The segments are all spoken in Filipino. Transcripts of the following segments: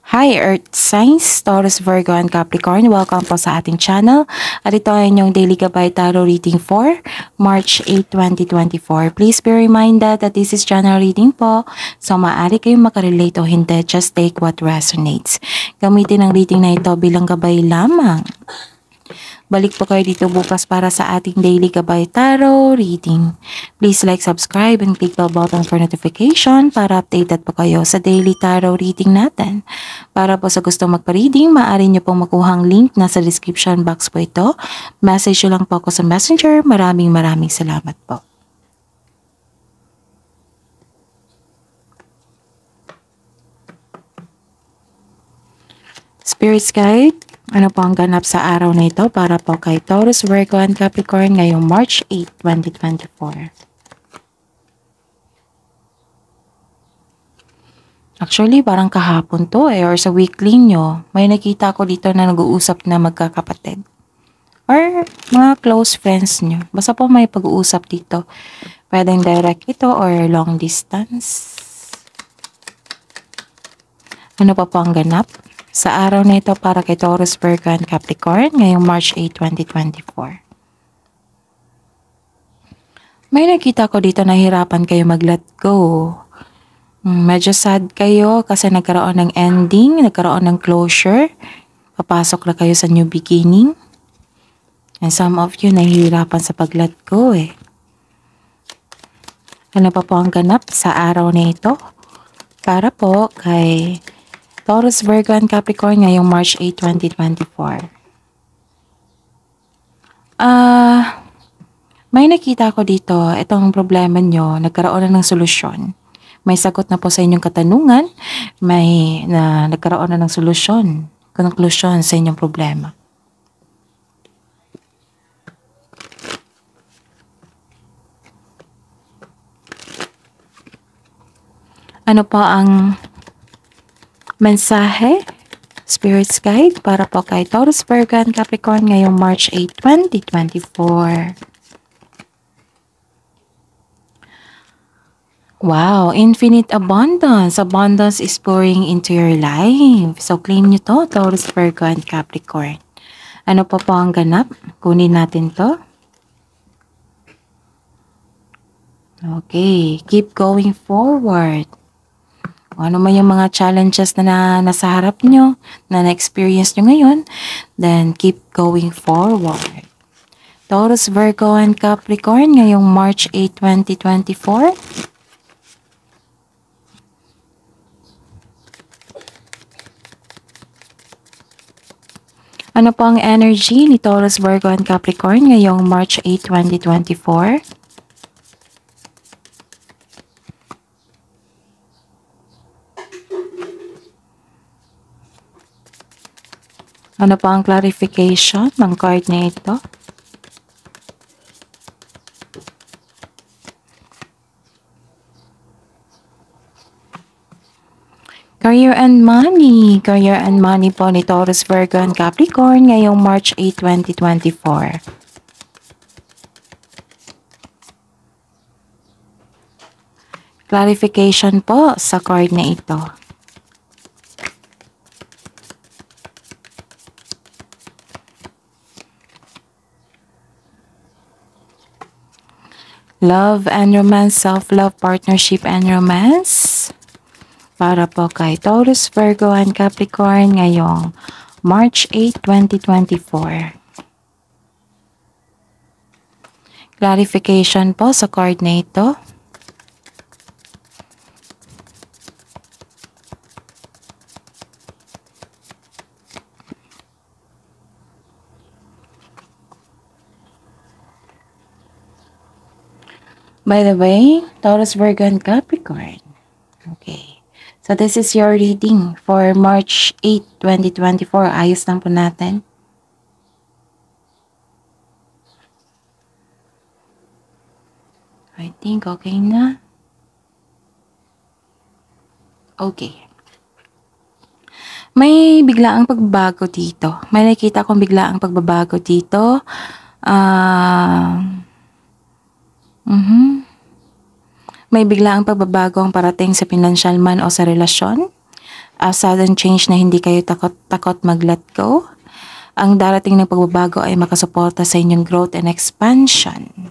Hi Earth Signs, Taurus, Virgo, and Capricorn. Welcome po sa ating channel. At ito ay inyong Daily Gabay Tarot Reading for March 8, 2024. Please be reminded that this is general reading po. So maaari kayong makarelate o hindi. Just take what resonates. Gamitin ang reading na ito bilang gabay lamang. Balik po kayo dito bukas para sa ating Daily Gabay Tarot Reading. Please like, subscribe, and click the button for notification para updated po kayo sa Daily Tarot Reading natin. Para po sa gusto magpa-reading, maaari nyo pong makuhang link nasa description box po ito. Message nyo lang po ako sa Messenger. Maraming salamat po. Spirit's Guide, ano po ang ganap sa araw na ito para po kay Taurus, Virgo, and Capricorn ngayong March 8, 2024? Actually, parang kahapon to or sa weekly nyo, may nakita ko dito na nag-uusap na magkakapatid. Or mga close friends nyo. Basta po may pag-uusap dito. Pwedeng direct ito or long distance. Ano pa po ang ganap sa araw na ito para kay Taurus, Virgo, and Capricorn ngayong March 8, 2024? May nakita ko dito na hirapan kayo mag-let go. Medyo sad kayo kasi nagkaroon ng ending, nagkaroon ng closure. Papasok na kayo sa new beginning. And some of you nahihirapan sa pag-let go eh. Ano pa po ang ganap sa araw na ito para po kay Taurus, Virgo, and Capricorn ngayong March 8, 2024. May nakita ko dito, itong problema nyo, nagkaroon na ng solusyon. May sagot na po sa inyong katanungan, nagkaroon na ng solusyon, conclusion sa inyong problema. Ano po ang mensahe, Spirit's Guide, para po kay Taurus, Virgo, and Capricorn ngayong March 8, 2024? Wow, infinite abundance. Abundance is pouring into your life. So, claim nyo to, Taurus, Virgo, and Capricorn. Ano pa po ang ganap? Kunin natin to. Okay, keep going forward. Ano man yung mga challenges na nasa harap nyo, na na-experience nyo ngayon, then keep going forward. Taurus, Virgo, and Capricorn ngayong March 8, 2024. Ano po ang energy ni Taurus, Virgo, and Capricorn ngayong March 8, 2024? Ano pa ang clarification ng card na ito? Career and money. Career and money po ni Taurus, Virgo, and Capricorn ngayong March 8, 2024. Clarification po sa card na ito. Love and romance, self-love, partnership, and romance. Para po kay Taurus, Virgo, and Capricorn ngayong March 8, 2024. Clarification po sa card na ito. By the way, Taurus, Virgo, and Capricorn. Okay. So, this is your reading for March 8, 2024. Ayos lang po natin. I think okay na. Okay. May biglaang pagbabago dito. May nakita kong biglaang pagbabago dito. May biglaang pagbabago ang parating sa pinansyal man o sa relasyon. A sudden change na hindi kayo takot mag-let go. Ang darating na pagbabago ay makasuporta sa inyong growth and expansion.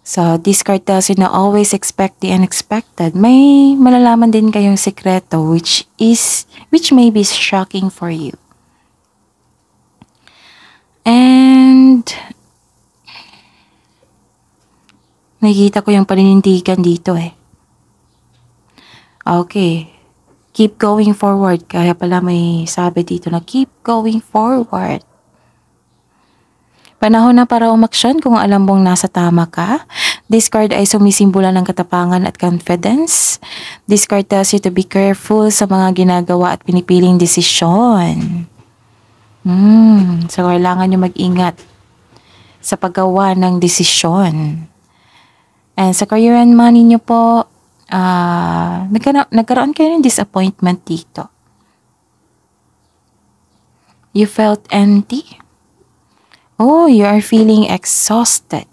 So, this card tells you na always expect the unexpected. May malalaman din kayong sekreto which may be shocking for you. And nakikita ko yung paninindigan dito eh. Okay. Keep going forward. Kaya pala may sabi dito na keep going forward. Panahon na para umaksyon kung alam mong nasa tama ka. This card ay sumisimbola ng katapangan at confidence. This card tells you to be careful sa mga ginagawa at pinipiling desisyon. So, kailangan nyo mag-ingat sa paggawa ng desisyon. And sa career and money nyo po, nagkaroon kayo ng disappointment dito. You felt empty? Oh, you are feeling exhausted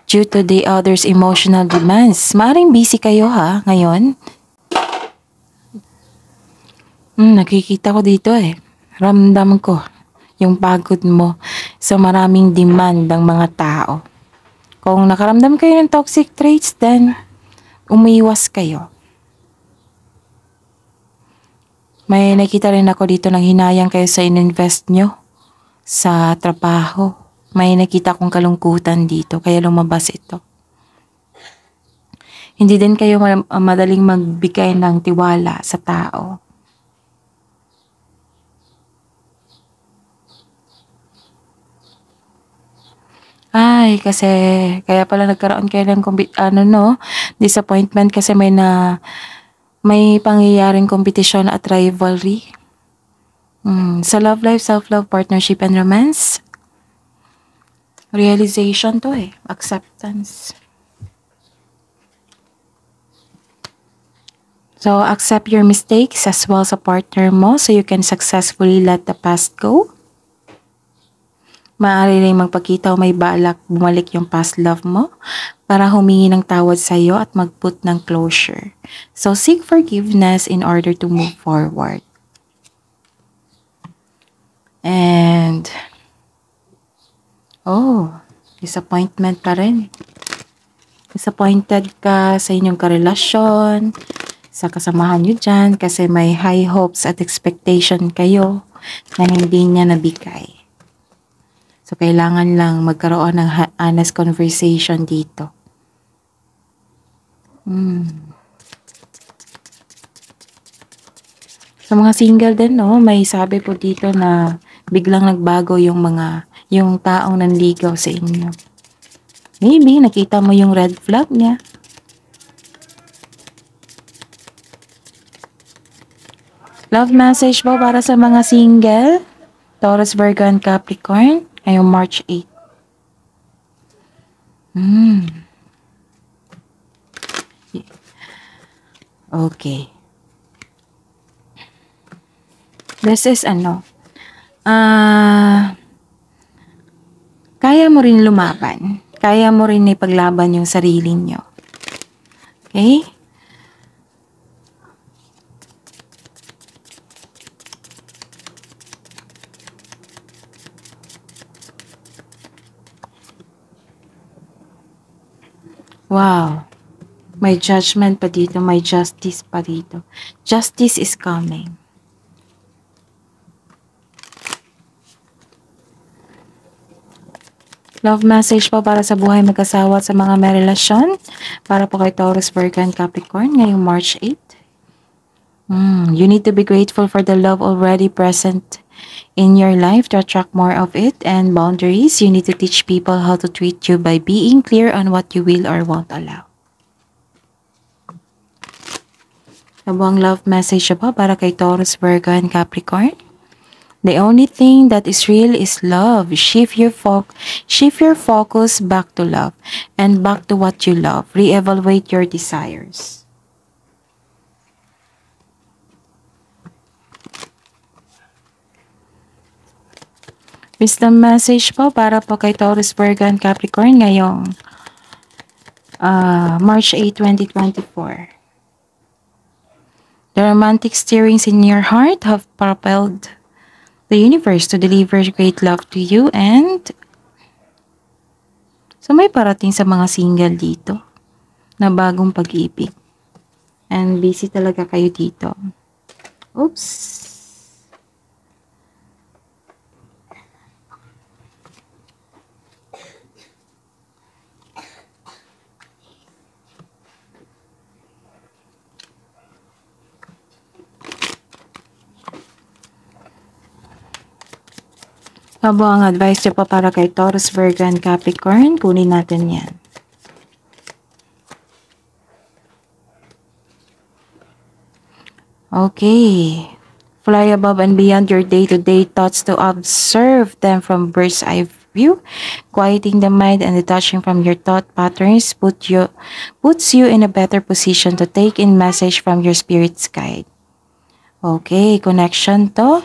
due to the other's emotional demands. Maaring busy kayo ngayon. Nakikita ko dito eh. Ramdam ko yung pagod mo sa maraming demand ng mga tao. Kung nakaramdam kayo ng toxic traits, then umiiwas kayo. May nakita rin ako dito ng hinayang kayo sa ininvest nyo sa trabaho. May nakita kong kalungkutan dito, kaya lumabas ito. Hindi din kayo madaling magbigay ng tiwala sa tao. Ay, kasi kaya pala nagkaroon kayo ng disappointment kasi may pangyayaring kompetisyon at rivalry. Sa love life, self-love, partnership, and romance, realization to eh. Acceptance. So, accept your mistakes as well sa partner mo so you can successfully let the past go. Maaari rin magpakita o may balak bumalik yung past love mo para humingi ng tawad sa iyo at mag-put ng closure. So, seek forgiveness in order to move forward. And, disappointment pa rin. Disappointed ka sa inyong karelasyon, sa kasamahan nyo dyan, kasi may high hopes at expectation kayo na hindi niya nabigay. So, kailangan lang magkaroon ng honest conversation dito. Sa mga single din, may sabi po dito na biglang nagbago yung taong nanligaw sa inyo. Maybe nakita mo yung red flag niya. Love message po para sa mga single, Taurus, Virgo, and Capricorn, ngayong March 8. Okay. This is kaya mo rin lumaban. Kaya mo rin ipaglaban yung sarili nyo. Okay? Wow. May judgment pa dito. May justice pa dito. Justice is coming. Love message po para sa buhay mag-asawa at sa mga may relasyon. Para po kay Taurus, Virgo, and Capricorn ngayong March 8. You need to be grateful for the love already present in your life to attract more of it. And boundaries, you need to teach people how to treat you by being clear on what you will or won't allow. Nabuang love message po para kay Taurus, Virgo, and Capricorn. The only thing that is real is love. Shift your focus back to love and back to what you love. Reevaluate your desires. Wisdom message po para po kay Taurus, Virgo, and Capricorn ngayong March 8, 2024. The romantic stirrings in your heart have propelled the universe to deliver great love to you, and so may parating sa mga single dito na bagong pag-ibig. And busy talaga kayo dito. Oops. Ano ang advice niyo pa para kay Taurus, Virgo, and Capricorn? Kunin natin yan. Okay. Fly above and beyond your day-to-day thoughts to observe them from bird's eye view. Quieting the mind and detaching from your thought patterns puts you in a better position to take in message from your spirit's guide. Okay, connection to.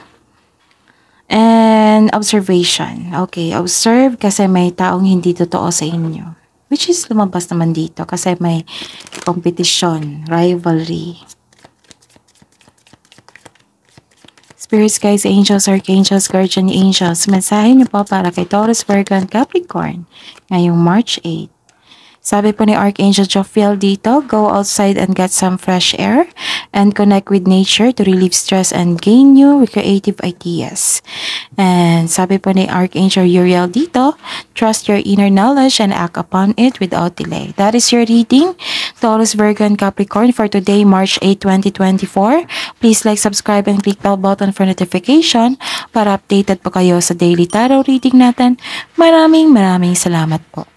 And observation. Okay, observe kasi may taong hindi totoo sa inyo. Which is lumabas naman dito kasi may competition, rivalry. Spirits, guides, angels, archangels, guardian angels, mensahe niyo po para kay Taurus, Virgo, and Capricorn ngayong March 8. Sabi po ni Archangel Jophiel dito, go outside and get some fresh air and connect with nature to relieve stress and gain new creative ideas. And sabi po ni Archangel Uriel dito, trust your inner knowledge and act upon it without delay. That is your reading, Taurus, Virgo, and Capricorn for today, March 8, 2024. Please like, subscribe, and click bell button for notification para updated po kayo sa daily tarot reading natin. Maraming salamat po.